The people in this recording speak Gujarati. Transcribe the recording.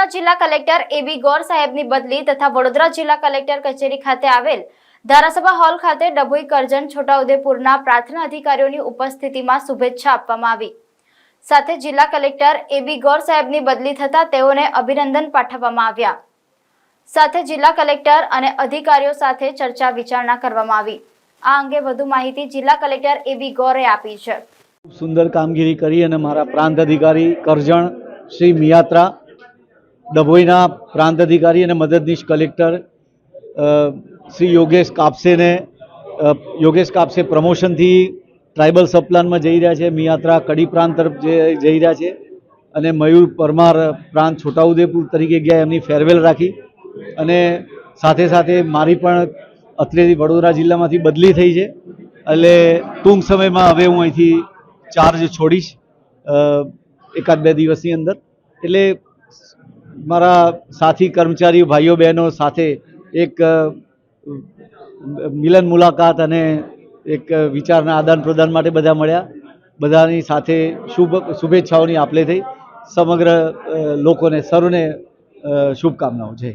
વડોદરા જિલ્લા કલેક્ટર એબી ગોર સાહેબની બદલી તથા વડોદરા જિલ્લા કલેક્ટર કચેરી ખાતે આવેલ ધારાસભા હોલ ખાતે ડભોઈ કરજણ છોટાઉદેપુરના પ્રાંતના અધિકારીઓની ઉપસ્થિતિમાં શુભેચ્છા આપવામાં આવી। સાથે જિલ્લા કલેક્ટર એબી ગોર સાહેબની બદલી થતા તેઓને અભિનંદન પાઠવવામાં આવ્યા। સાથે જિલ્લા કલેક્ટર અને અધિકારીઓ સાથે ચર્ચા વિચારણા કરવામાં આવી। આ અંગે વધુ માહિતી જિલ્લા કલેક્ટર એબી ગોરે આપી છે। સુંદર કામગીરી કરી અને મારા પ્રાંત અધિકારી કરજણ શ્રી મિયાત્રા, ડભોઈના પ્રાંત અધિકારી અને મદદનીશ કલેક્ટર શ્રી યોગેશ કાપસે પ્રમોશનથી ટ્રાઇબલ સબપ્લાનમાં જઈ રહ્યા છે। મિયાત્રા કડી પ્રાંત તરફ જઈ રહ્યા છે અને મયુર પરમાર પ્રાંત છોટાઉદેપુર તરીકે ગયા, એમની ફેરવેલ રાખી। અને સાથે સાથે મારી પણ અત્રેથી વડોદરા જિલ્લામાંથી બદલી થઈ છે, એટલે ટૂંક સમયમાં હવે હું અહીંથી ચાર્જ છોડીશ એકાદ બે દિવસની અંદર। એટલે મારા સાથી કર્મચારીઓ ભાઈઓ બહેનો સાથે એક મિલન મુલાકાત અને એક વિચારના આદાન પ્રદાન માટે બધા મળ્યા। બધાની સાથે શુભેચ્છાઓની આપ લે થઈ। સમગ્ર લોકોને સર્વને શુભકામનાઓ। જય